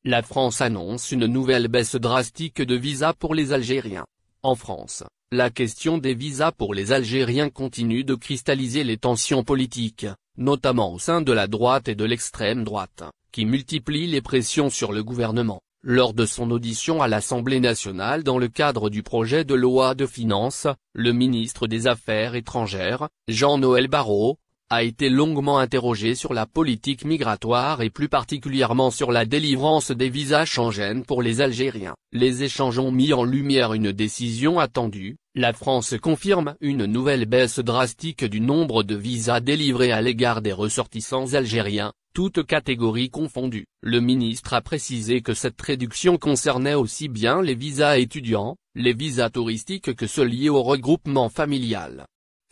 la France annonce une nouvelle baisse drastique de visas pour les Algériens. En France, la question des visas pour les Algériens continue de cristalliser les tensions politiques, notamment au sein de la droite et de l'extrême droite, qui multiplient les pressions sur le gouvernement. Lors de son audition à l'Assemblée nationale dans le cadre du projet de loi de finances, le ministre des Affaires étrangères, Jean-Noël Barrot, a été longuement interrogé sur la politique migratoire et plus particulièrement sur la délivrance des visas Schengen pour les Algériens. Les échanges ont mis en lumière une décision attendue. La France confirme une nouvelle baisse drastique du nombre de visas délivrés à l'égard des ressortissants algériens, toutes catégories confondues. Le ministre a précisé que cette réduction concernait aussi bien les visas étudiants, les visas touristiques que ceux liés au regroupement familial.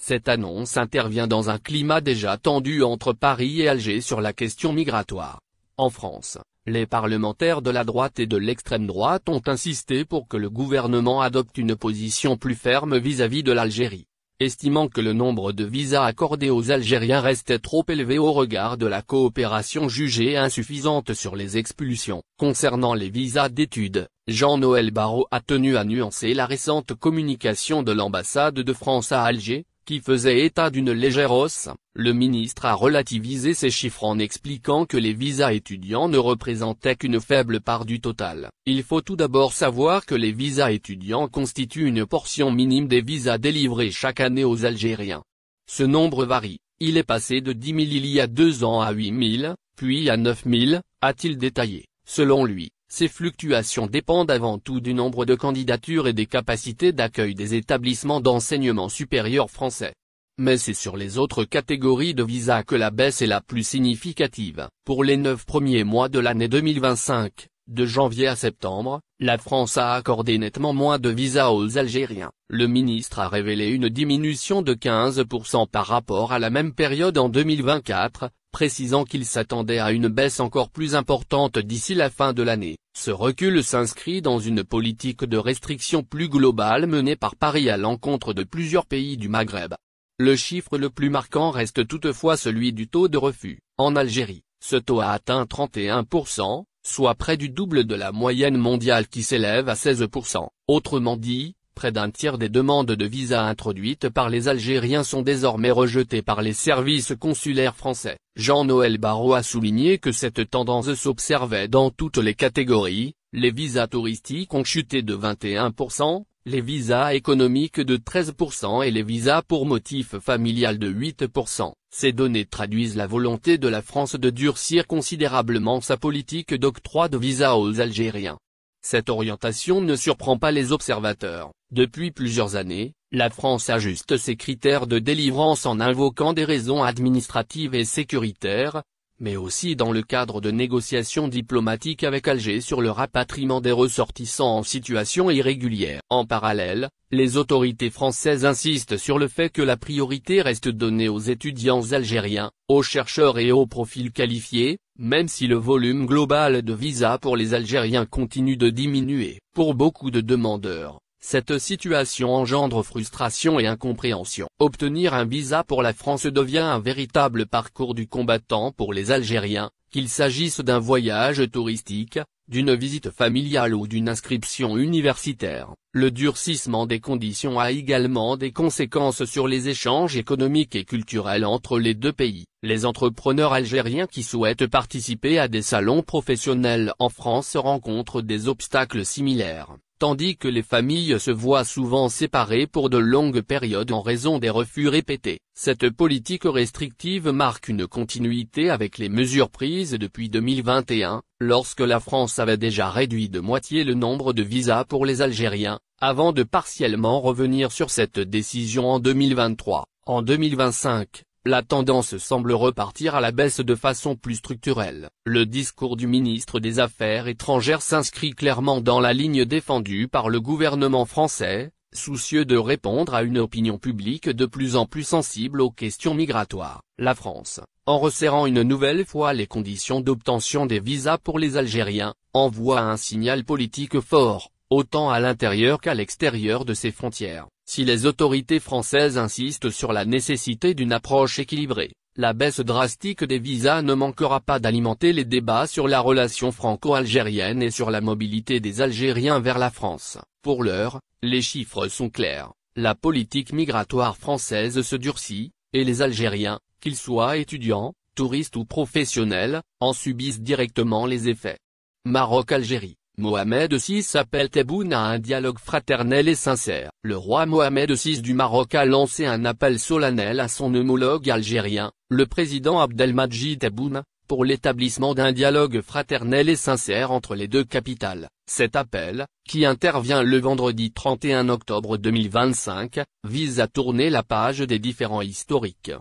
Cette annonce intervient dans un climat déjà tendu entre Paris et Alger sur la question migratoire. En France, les parlementaires de la droite et de l'extrême droite ont insisté pour que le gouvernement adopte une position plus ferme vis-à-vis de l'Algérie, estimant que le nombre de visas accordés aux Algériens restait trop élevé au regard de la coopération jugée insuffisante sur les expulsions. Concernant les visas d'études, Jean-Noël Barrot a tenu à nuancer la récente communication de l'ambassade de France à Alger, qui faisait état d'une légère hausse. Le ministre a relativisé ces chiffres en expliquant que les visas étudiants ne représentaient qu'une faible part du total. Il faut tout d'abord savoir que les visas étudiants constituent une portion minime des visas délivrés chaque année aux Algériens. Ce nombre varie, il est passé de 10 000 il y a 2 ans à 8 000, puis à 9 000, a-t-il détaillé. Selon lui, ces fluctuations dépendent avant tout du nombre de candidatures et des capacités d'accueil des établissements d'enseignement supérieur français. Mais c'est sur les autres catégories de visas que la baisse est la plus significative. Pour les 9 premiers mois de l'année 2025, de janvier à septembre, la France a accordé nettement moins de visas aux Algériens. Le ministre a révélé une diminution de 15% par rapport à la même période en 2024, précisant qu'il s'attendait à une baisse encore plus importante d'ici la fin de l'année. Ce recul s'inscrit dans une politique de restriction plus globale menée par Paris à l'encontre de plusieurs pays du Maghreb. Le chiffre le plus marquant reste toutefois celui du taux de refus. En Algérie, ce taux a atteint 31%, soit près du double de la moyenne mondiale qui s'élève à 16%. Autrement dit, près d'un tiers des demandes de visa introduites par les Algériens sont désormais rejetées par les services consulaires français. Jean-Noël Barrot a souligné que cette tendance s'observait dans toutes les catégories. Les visas touristiques ont chuté de 21%, les visas économiques de 13% et les visas pour motif familial de 8%. Ces données traduisent la volonté de la France de durcir considérablement sa politique d'octroi de visas aux Algériens. Cette orientation ne surprend pas les observateurs. Depuis plusieurs années, la France ajuste ses critères de délivrance en invoquant des raisons administratives et sécuritaires, mais aussi dans le cadre de négociations diplomatiques avec Alger sur le rapatriement des ressortissants en situation irrégulière. En parallèle, les autorités françaises insistent sur le fait que la priorité reste donnée aux étudiants algériens, aux chercheurs et aux profils qualifiés, même si le volume global de visas pour les Algériens continue de diminuer. Pour beaucoup de demandeurs, cette situation engendre frustration et incompréhension. Obtenir un visa pour la France devient un véritable parcours du combattant pour les Algériens, qu'il s'agisse d'un voyage touristique, d'une visite familiale ou d'une inscription universitaire. Le durcissement des conditions a également des conséquences sur les échanges économiques et culturels entre les deux pays. Les entrepreneurs algériens qui souhaitent participer à des salons professionnels en France rencontrent des obstacles similaires, tandis que les familles se voient souvent séparées pour de longues périodes en raison des refus répétés. Cette politique restrictive marque une continuité avec les mesures prises depuis 2021, lorsque la France avait déjà réduit de moitié le nombre de visas pour les Algériens, avant de partiellement revenir sur cette décision en 2023. En 2025, la tendance semble repartir à la baisse de façon plus structurelle. Le discours du ministre des Affaires étrangères s'inscrit clairement dans la ligne défendue par le gouvernement français, soucieux de répondre à une opinion publique de plus en plus sensible aux questions migratoires. La France, en resserrant une nouvelle fois les conditions d'obtention des visas pour les Algériens, envoie un signal politique fort, autant à l'intérieur qu'à l'extérieur de ses frontières. Si les autorités françaises insistent sur la nécessité d'une approche équilibrée, la baisse drastique des visas ne manquera pas d'alimenter les débats sur la relation franco-algérienne et sur la mobilité des Algériens vers la France. Pour l'heure, les chiffres sont clairs, la politique migratoire française se durcit, et les Algériens, qu'ils soient étudiants, touristes ou professionnels, en subissent directement les effets. Maroc-Algérie. Mohamed VI appelle Tebboune à un dialogue fraternel et sincère. Le roi Mohamed VI du Maroc a lancé un appel solennel à son homologue algérien, le président Abdelmadjid Tebboune, pour l'établissement d'un dialogue fraternel et sincère entre les deux capitales. Cet appel, qui intervient le vendredi 31 octobre 2025, vise à tourner la page des différends historiques.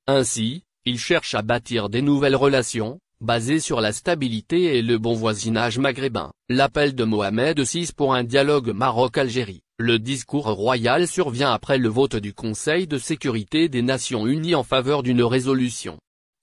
Ainsi, il cherche à bâtir des nouvelles relations, basées sur la stabilité et le bon voisinage maghrébin. L'appel de Mohamed VI pour un dialogue Maroc-Algérie. Le discours royal survient après le vote du Conseil de sécurité des Nations Unies en faveur d'une résolution.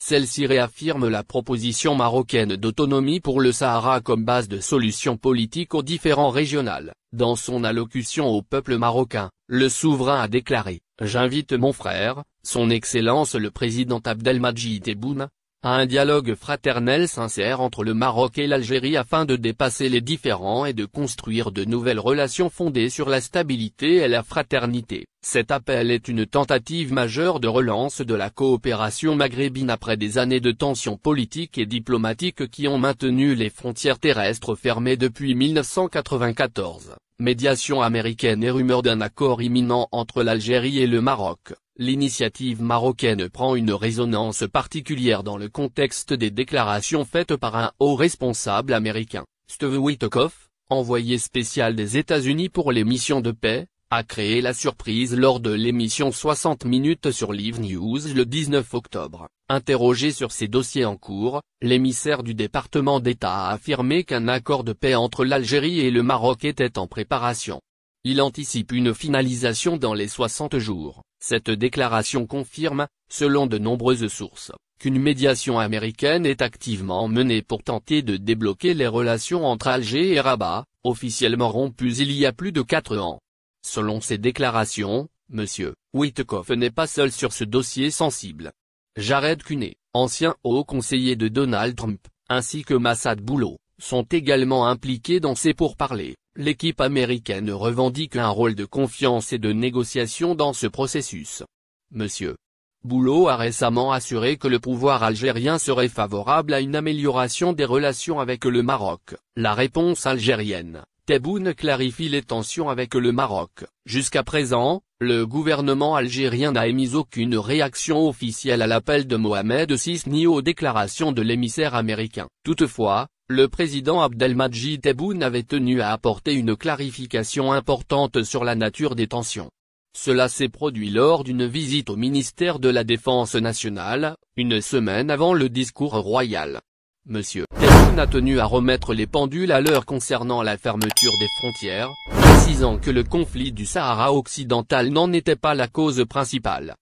Celle-ci réaffirme la proposition marocaine d'autonomie pour le Sahara comme base de solution politique aux différends régionaux. Dans son allocution au peuple marocain, le souverain a déclaré « J'invite mon frère, son Excellence le président Abdelmadjid Tebboune, à un dialogue fraternel sincère entre le Maroc et l'Algérie afin de dépasser les différends et de construire de nouvelles relations fondées sur la stabilité et la fraternité. Cet appel est une tentative majeure de relance de la coopération maghrébine après des années de tensions politiques et diplomatiques qui ont maintenu les frontières terrestres fermées depuis 1994. Médiation américaine et rumeur d'un accord imminent entre l'Algérie et le Maroc. L'initiative marocaine prend une résonance particulière dans le contexte des déclarations faites par un haut responsable américain. Steve Witkoff, envoyé spécial des États-Unis pour les missions de paix, a créé la surprise lors de l'émission 60 minutes sur Live News le 19 octobre. Interrogé sur ces dossiers en cours, l'émissaire du département d'État a affirmé qu'un accord de paix entre l'Algérie et le Maroc était en préparation. Il anticipe une finalisation dans les 60 jours. Cette déclaration confirme, selon de nombreuses sources, qu'une médiation américaine est activement menée pour tenter de débloquer les relations entre Alger et Rabat, officiellement rompues il y a plus de 4 ans. Selon ces déclarations, M. Witkoff n'est pas seul sur ce dossier sensible. Jared Kushner, ancien haut conseiller de Donald Trump, ainsi que Massad Boulot, sont également impliqués dans ces pourparlers. L'équipe américaine revendique un rôle de confiance et de négociation dans ce processus. M. Boulot a récemment assuré que le pouvoir algérien serait favorable à une amélioration des relations avec le Maroc. La réponse algérienne. Tebboune clarifie les tensions avec le Maroc. Jusqu'à présent, le gouvernement algérien n'a émis aucune réaction officielle à l'appel de Mohamed VI ni aux déclarations de l'émissaire américain. Toutefois, le président Abdelmadjid Tebboune avait tenu à apporter une clarification importante sur la nature des tensions. Cela s'est produit lors d'une visite au ministère de la Défense nationale, une semaine avant le discours royal. M. Tebboune a tenu à remettre les pendules à l'heure concernant la fermeture des frontières, précisant que le conflit du Sahara occidental n'en était pas la cause principale.